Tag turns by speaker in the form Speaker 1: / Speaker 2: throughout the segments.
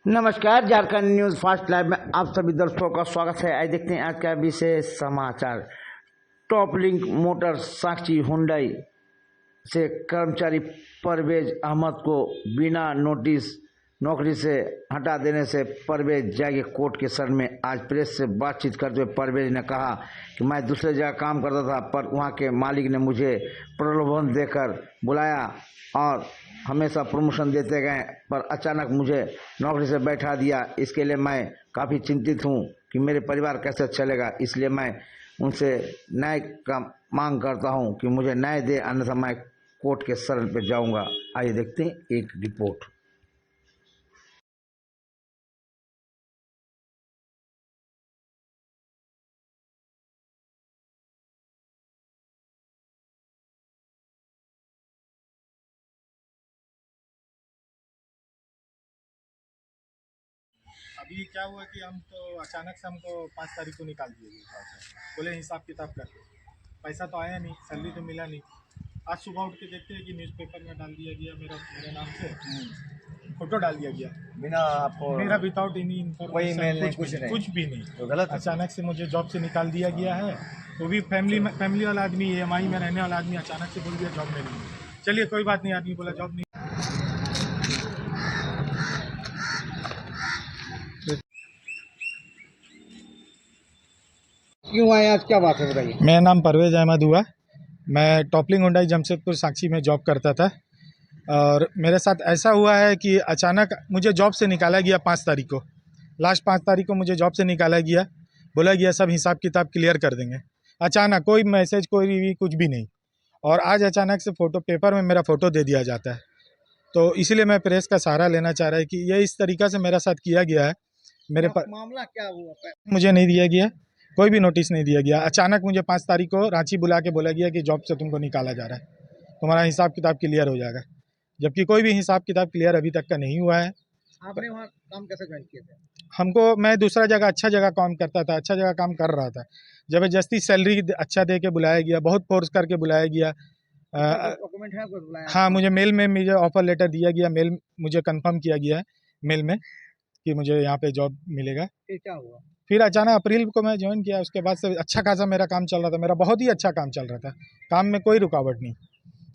Speaker 1: नमस्कार, Jharkhand news fast live में आप सभी दर्शकों का स्वागत है। आज देखते हैं आज का विशेष समाचार। टॉप लिंक मोटर साक्षी हुंडई से कर्मचारी परवेज अहमद को बिना नोटिस नौकरी से हटा देने से परवेज जागे कोर्ट के शरण में। आज प्रेस से बातचीत करते हुए परवेज ने कहा कि मैं दूसरे जगह काम करता था, पर वहां के मालिक ने मुझे प्रलोभन देकर बुलाया और हमेशा प्रमोशन देते गए, पर अचानक मुझे नौकरी से बैठा दिया। इसके लिए मैं काफ़ी चिंतित हूं कि मेरे परिवार कैसे चलेगा। इसलिए मैं उनसे न्याय का मांग करता हूं कि मुझे न्याय दे, अन्यथा मैं कोर्ट के शरण पर जाऊंगा। आइए देखते हैं एक रिपोर्ट।
Speaker 2: अभी क्या हुआ कि हम तो अचानक से हमको 5 तारीख को निकाल दिए गए था। बोले हिसाब किताब करके पैसा तो आया नहीं, सैलरी तो मिला नहीं। आज सुबह उठ के देखते हैं कि न्यूज़पेपर में डाल दिया गया मेरे नाम से फोटो डाल दिया गया,
Speaker 3: बिना आपको
Speaker 2: मेरा विदाउट एनी
Speaker 3: कोई मेल नहीं,
Speaker 2: कुछ भी नहीं।
Speaker 3: तो गलत है।
Speaker 2: अचानक से मुझे जॉब से निकाल दिया गया है। वो भी फैमिली वाला आदमी, EMI में रहने वाला आदमी अचानक से बोल दिया जॉब में नहीं। चलिए कोई बात नहीं, आदमी बोला जॉब नहीं।
Speaker 1: क्यों आए आज, क्या बात है बताइए।
Speaker 2: मेरा नाम परवेज अहमद हुआ। मैं टॉपलिंग हुंडई जमशेदपुर साक्षी में जॉब करता था और मेरे साथ ऐसा हुआ है कि अचानक मुझे जॉब से निकाला गया 5 तारीख को। लास्ट 5 तारीख को मुझे जॉब से निकाला गया, बोला गया सब हिसाब किताब क्लियर कर देंगे। अचानक कोई मैसेज, कोई भी कुछ भी नहीं। और आज अचानक से फ़ोटो पेपर में मेरा फ़ोटो दे दिया जाता है। तो इसलिए मैं प्रेस का सहारा लेना चाह रहा है कि ये इस तरीक़ा से मेरे साथ किया गया है।
Speaker 1: मामला क्या हुआ?
Speaker 2: मुझे नहीं दिया गया, कोई भी नोटिस नहीं दिया गया। अचानक मुझे 5 तारीख को रांची बुला के बोला गया कि जॉब से तुमको निकाला जा रहा है, तुम्हारा हिसाब किताब क्लियर हो जाएगा। जबकि कोई भी हिसाब किताब क्लियर अभी तक का नहीं हुआ है।
Speaker 1: आपने वहाँ काम कैसे ज्वाइन किए थे?
Speaker 2: मैं दूसरा जगह अच्छा जगह काम करता था, अच्छा जगह काम कर रहा था। ज़बरदस्ती सैलरी अच्छा दे के बुलाया गया, बहुत फोर्स करके बुलाया गया।
Speaker 1: डॉक्यूमेंट है आपको बुलाया?
Speaker 2: हाँ, मुझे मेल में मुझे ऑफर लेटर दिया गया, मेल मुझे कंफर्म किया गया है मेल में कि मुझे यहाँ पे जॉब मिलेगा।
Speaker 1: फिर क्या हुआ?
Speaker 2: फिर अचानक अप्रैल को मैं ज्वाइन किया। उसके बाद से अच्छा खासा मेरा काम चल रहा था, मेरा बहुत ही अच्छा काम चल रहा था। काम में कोई रुकावट नहीं,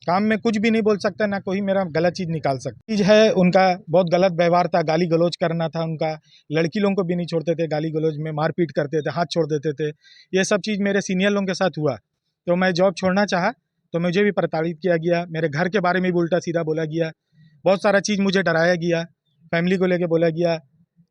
Speaker 2: काम में कुछ भी नहीं बोल सकता, ना कोई मेरा गलत चीज़ निकाल सकता। चीज़ है उनका बहुत गलत व्यवहार था, गाली गलौज करना था उनका। लड़की लोगों को भी नहीं छोड़ते थे, गाली गलौज में मारपीट करते थे, हाथ छोड़ देते थे। ये सब चीज़ मेरे सीनियर लोगों के साथ हुआ। तो मैं जॉब छोड़ना चाहा तो मुझे भी प्रताड़ित किया गया, मेरे घर के बारे में भी उल्टा सीधा बोला गया, बहुत सारा चीज़ मुझे डराया गया, फैमिली को लेके बोला गया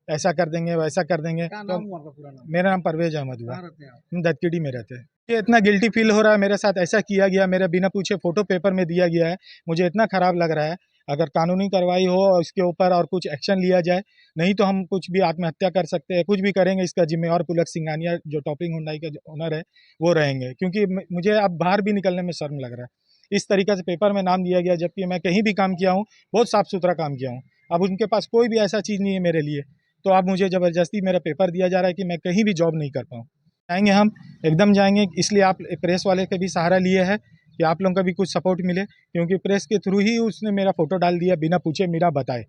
Speaker 2: ऐसा कर देंगे वैसा कर देंगे।
Speaker 1: क्या
Speaker 2: तो
Speaker 1: नाम हुआ आपका पूरा नाम?
Speaker 2: मेरा नाम परवेज अहमद हुआ।
Speaker 1: कहाँ रहते हैं आप?
Speaker 2: हम दत्तकेडी में रहते हैं। ये इतना गिल्टी फील हो रहा है, मेरे साथ ऐसा किया गया, मेरे बिना पूछे फ़ोटो पेपर में दिया गया है। मुझे इतना ख़राब लग रहा है, अगर कानूनी कार्रवाई हो और इसके ऊपर और कुछ एक्शन लिया जाए, नहीं तो हम कुछ भी आत्महत्या कर सकते हैं, कुछ भी करेंगे। इसका जिम्मेवार पुलक सिंघानिया जो टॉपलिंग हुंडई का ओनर है वो रहेंगे, क्योंकि मुझे अब बाहर भी निकलने में शर्म लग रहा है। इस तरीके से पेपर में नाम दिया गया, जबकि मैं कहीं भी काम किया हूँ, बहुत साफ़ सुथरा काम किया हूँ। अब उनके पास कोई भी ऐसा चीज़ नहीं है मेरे लिए, तो अब मुझे ज़बरदस्ती मेरा पेपर दिया जा रहा है कि मैं कहीं भी जॉब नहीं कर पाऊँ। जाएंगे, हम एकदम जाएंगे। इसलिए आप प्रेस वाले का भी सहारा लिए है कि आप लोगों का भी कुछ सपोर्ट मिले, क्योंकि प्रेस के थ्रू ही उसने मेरा फ़ोटो डाल दिया बिना पूछे, बिना बताए।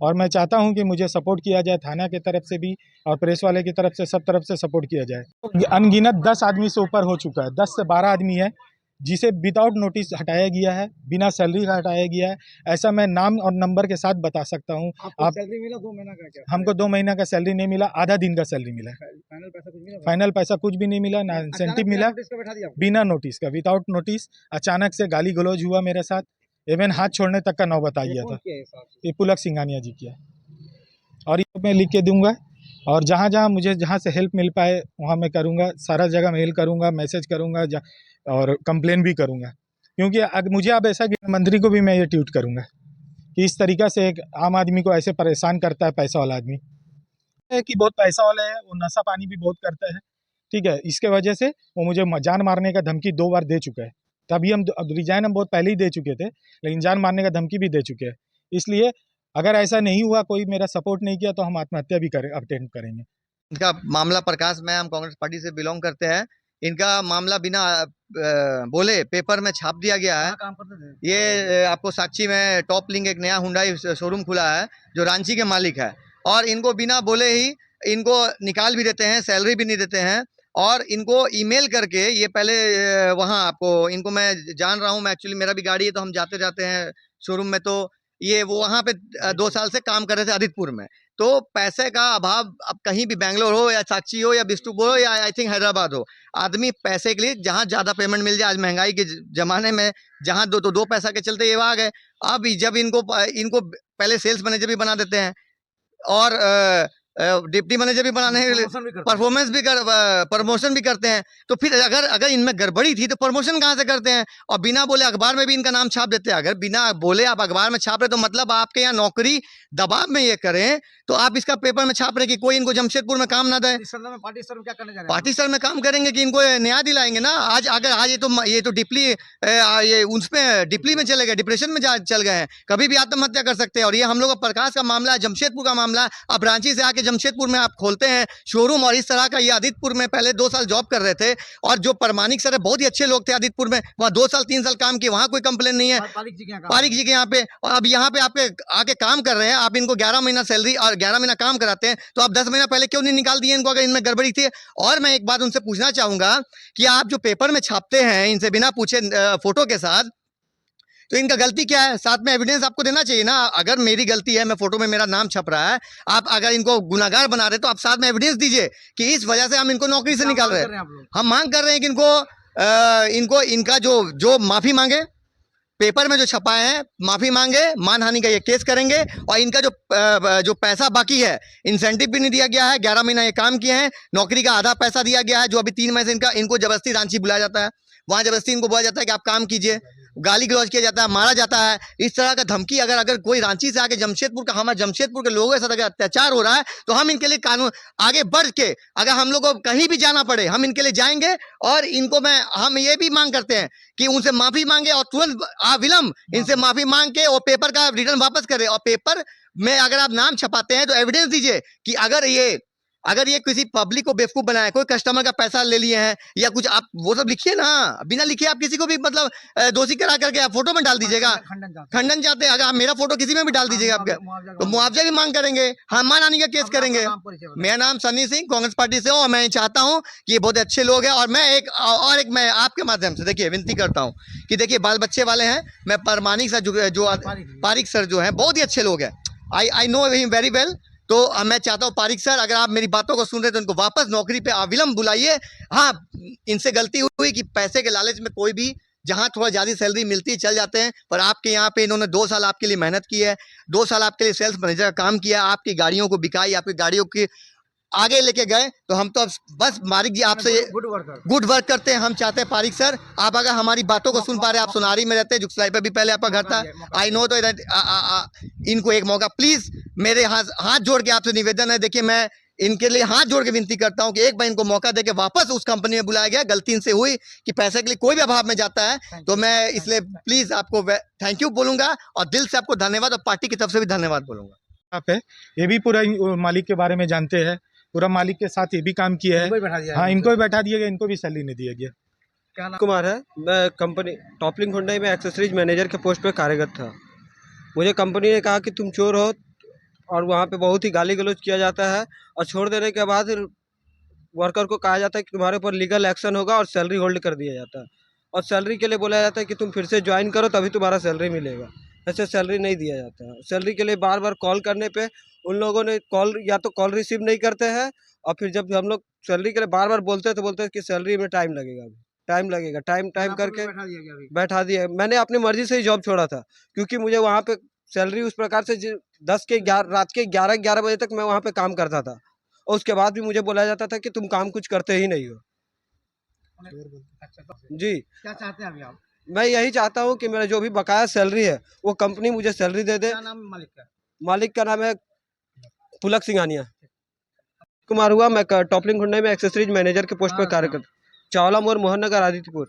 Speaker 2: और मैं चाहता हूं कि मुझे सपोर्ट किया जाए, थाना की तरफ से भी और प्रेस वाले की तरफ से, सब तरफ से सपोर्ट किया जाए। अनगिनत 10 आदमी से ऊपर हो चुका है, 10 से 12 आदमी है जिसे विदाउट नोटिस हटाया गया है, बिना सैलरी का हटाया गया है। ऐसा मैं नाम और नंबर के साथ बता सकता हूँ।
Speaker 1: आपको सैलरी मिला 2 महीना का? क्या
Speaker 2: हमको 2 महीना का सैलरी नहीं मिला, आधा दिन का सैलरी मिला।
Speaker 1: फाइनल पैसा कुछ मिला?
Speaker 2: फाइनल पैसा कुछ भी नहीं मिला, ना इंसेंटिव मिला।
Speaker 1: नोटिस का बैठा दिया आपको?
Speaker 2: बिना नोटिस का, विदाउट नोटिस अचानक से गाली गलौज हुआ मेरे साथ, इवन हाथ छोड़ने तक का नौबत आ गया था। ये पुलक सिंघानिया जी किया। और ये मैं लिख के दूंगा, और जहाँ जहाँ मुझे जहाँ से हेल्प मिल पाए वहाँ मैं करूँगा। सारा जगह मेल करूँगा, मैसेज करूँगा और कंप्लेन भी करूँगा, क्योंकि मुझे अब ऐसा कि मंत्री को भी मैं ये ट्वीट करूँगा कि इस तरीक़ा से एक आम आदमी को ऐसे परेशान करता है पैसा वाला आदमी, है कि बहुत पैसा वाला है, वो नशा पानी भी बहुत करता है, ठीक है। इसके वजह से वो मुझे जान मारने का धमकी 2 बार दे चुका है। तभी हम रिजाइन हम बहुत पहले ही दे चुके थे, लेकिन जान मारने का धमकी भी दे चुके हैं। इसलिए अगर ऐसा नहीं हुआ, कोई मेरा सपोर्ट नहीं किया, तो हम आत्महत्या भी अटेम्प्ट करेंगे।
Speaker 3: इनका मामला प्रकाश में, हम कांग्रेस पार्टी से बिलोंग करते हैं। इनका मामला बिना बोले पेपर में छाप दिया गया है।
Speaker 1: काम करते थे?
Speaker 3: ये आपको साक्षी में टॉप लिंक एक नया हुंडई शोरूम खुला है जो रांची के मालिक है, और इनको बिना बोले ही इनको निकाल भी देते हैं, सैलरी भी नहीं देते हैं। और इनको ईमेल करके ये पहले वहाँ आपको इनको मैं जान रहा हूँ, मैं एक्चुअली मेरा भी गाड़ी है तो हम जाते जाते हैं शोरूम में। तो ये वो वहाँ पे 2 साल से काम कर रहे थे आदित्यपुर में। तो पैसे का अभाव अब कहीं भी बैंगलोर हो या साक्षी हो या बिष्टुपुर हो या आई थिंक हैदराबाद हो, आदमी पैसे के लिए जहाँ ज़्यादा पेमेंट मिल जाए, आज महंगाई के ज़माने में जहाँ दो पैसा के चलते ये आ गए। अब जब इनको इनको पहले सेल्स मैनेजर भी बना देते हैं और डिप्टी मैनेजर भी बनाने के लिए प्रमोशन भी करते हैं। तो फिर अगर इनमें गड़बड़ी थी तो प्रमोशन कहाँ से करते हैं? और बिना बोले अखबार में भी इनका नाम छाप देते हैं। अगर बिना बोले आप अखबार में छाप रहे तो मतलब आपके यहाँ नौकरी दबाव में ये करें तो आप इसका पेपर में छाप रहे कि कोई इनको जमशेदपुर में काम ना दे।
Speaker 1: पार्टी सर क्या करने जा रहे हैं?
Speaker 3: पार्टी सर में काम करेंगे कि इनको न्याय दिलाएंगे ना। आज ये तो डिप्ली ये उसमें डिप्ली में चले गए, डिप्रेशन में चल गए हैं, कभी भी आत्महत्या कर सकते हैं। और ये हम लोग का प्रकाश का मामला है, जमशेदपुर का मामला है। अब रांची से आके जमशेदपुर में आप खोलते हैं शोरूम और इस तरह का। ये आदित्यपुर में पहले 2 साल जॉब कर रहे थे और जो प्रमाणिक सर है बहुत ही अच्छे लोग थे आदित्यपुर में, वहाँ 2 साल 3 साल काम किए, वहाँ कोई कंप्लेन नहीं है पारिक जी के यहाँ पे। और अब यहाँ पे आपके आके काम कर रहे हैं, आप इनको 11 महीना सैलरी और 11 महीना काम कराते हैं, तो आप 10 महीना पहले क्यों नहीं निकाल दिए इनको अगर इनमें गड़बड़ी थी? और मैं एक बात उनसे पूछना चाहूंगा कि आप जो पेपर में छापते हैं इनसे बिना पूछे फोटो के साथ, तो इनका गलती क्या है? साथ में एविडेंस आपको देना चाहिए ना। अगर मेरी गलती है, मैं फोटो में मेरा नाम छप रहा है, आप अगर इनको गुनाहगार बना रहे तो आप साथ में एविडेंस दीजिए कि इस वजह से हम इनको नौकरी से निकाल रहे हैं। हम मांग कर रहे हैं कि इनको इनका जो माफी मांगे, पेपर में जो छपाए हैं माफी मांगे, मानहानि का ये केस करेंगे। और इनका जो पैसा बाकी है, इंसेंटिव भी नहीं दिया गया है, 11 महीना ये काम किए हैं, नौकरी का आधा पैसा दिया गया है, जो अभी 3 महीने से इनको जबरदस्ती रांची बुलाया जाता है, वहां जबरदस्ती इनको बोला जाता है कि आप काम कीजिए, गाली गलौज किया जाता है, मारा जाता है। इस तरह का धमकी अगर कोई रांची से आके जमशेदपुर का, हमारे जमशेदपुर के लोगों के साथ अगर अत्याचार हो रहा है तो हम इनके लिए कानून आगे बढ़ के, अगर हम लोग को कहीं भी जाना पड़े हम इनके लिए जाएंगे। और इनको हम ये भी मांग करते हैं कि उनसे माफी मांगे और तुरंत विलंब इनसे माफी मांग के और पेपर का रिटर्न वापस करें। और पेपर में अगर आप नाम छपाते हैं तो एविडेंस दीजिए कि अगर ये किसी पब्लिक को बेवकूफ बनाए, कोई कस्टमर का पैसा ले लिए हैं या कुछ, आप वो सब लिखिए ना। बिना लिखे आप किसी को भी मतलब दोषी करा करके आप फोटो में डाल दीजिएगा, खंडन चाहते हैं। अगर आप मेरा फोटो किसी में भी डाल दीजिएगा आपके, तो मुआवजा भी मांग करेंगे, हम मानहानि का केस करेंगे। मेरा नाम सन्नी सिंह, कांग्रेस पार्टी से हूँ और मैं चाहता हूँ कि ये बहुत अच्छे लोग हैं। और मैं आपके माध्यम से देखिए विनती करता हूँ कि देखिए बाल बच्चे वाले हैं, मैं प्रमाणिक सर जो पारिक सर जो है बहुत ही अच्छे लोग हैं, I know him very well. तो मैं चाहता हूँ पारिक सर, अगर आप मेरी बातों को सुन रहे तो इनको वापस नौकरी पे अविलंब बुलाइए। हाँ, इनसे गलती हुई कि पैसे के लालच में कोई भी जहाँ थोड़ा ज़्यादा सैलरी मिलती है चल जाते हैं, पर आपके यहाँ पे इन्होंने 2 साल आपके लिए मेहनत की है, 2 साल आपके लिए सेल्स मैनेजर का काम किया, आपकी गाड़ियों को बिकाई, आपकी गाड़ियों की आगे लेके गए। तो हम तो बस पारिक जी आपसे गुड वर्क करते हैं। हम चाहते हैं पारिक सर, आप अगर हमारी बातों को सुन पा रहे हैं, आप सुनारी में रहते हैं, जुगसलाई पे भी पहले आपका घर था, आई नो। तो इनको एक मौका प्लीज, मेरे हाथ जोड़ के आपसे निवेदन है। देखिए मैं इनके लिए हाथ जोड़ के विनती करता हूं कि एक बार इनको मौका देके वापस उस कंपनी में बुलाया गया, गलती इनसे हुई कि पैसे के लिए कोई भी अभाव में जाता है, तो मैं इसलिए प्लीज आपको थैंक यू बोलूंगा और दिल से आपको धन्यवाद, और पार्टी की तरफ से भी धन्यवाद बोलूंगा।
Speaker 2: आप है, ये भी पूरा मालिक के बारे में जानते हैं, पूरा मालिक के साथ ये भी काम किया है। हाँ, इनको भी बैठा दिया गया, इनको भी सैलरी नहीं दिया गया।
Speaker 4: क्या नाम कुमार है, मैं कंपनी टॉपलिंग हुंडई में एक्सेसरीज मैनेजर के पोस्ट पे कार्यरत था। मुझे कंपनी ने कहा कि तुम चोर हो, और वहाँ पे बहुत ही गाली गलौज किया जाता है, और छोड़ देने के बाद वर्कर को कहा जाता है कि तुम्हारे ऊपर लीगल एक्शन होगा और सैलरी होल्ड कर दिया जाता है, और सैलरी के लिए बोला जाता है कि तुम फिर से ज्वाइन करो तभी तुम्हारा सैलरी मिलेगा। ऐसे सैलरी नहीं दिया जाता है। सैलरी के लिए बार बार कॉल करने पे उन लोगों ने कॉल रिसीव नहीं करते हैं, और फिर जब हम लोग सैलरी के लिए बार बार बोलते हैं कि सैलरी में टाइम लगेगा, टाइम करके बैठा दिया। मैंने अपनी मर्जी से ही जॉब छोड़ा था, क्योंकि मुझे वहाँ पे सैलरी उस प्रकार से रात के 11 बजे तक मैं वहाँ पे काम करता था, और उसके बाद भी मुझे बोला जाता था कि तुम काम कुछ करते ही नहीं हो। जी,
Speaker 1: क्या चाहते हैं अभी आप?
Speaker 4: मैं यही चाहता हूँ कि मेरा जो भी बकाया सैलरी है वो कंपनी मुझे सैलरी दे दे।
Speaker 1: क्या नाम है मालिक का?
Speaker 4: मालिक का नाम है पुलक सिंघानिया कुमार हुआ। मैं टॉपलिंग हुंडई में एक्सेसरीज मैनेजर के पोस्ट पर कार्य करता, चावला मोड़, मोहन नगर, आदित्यपुर।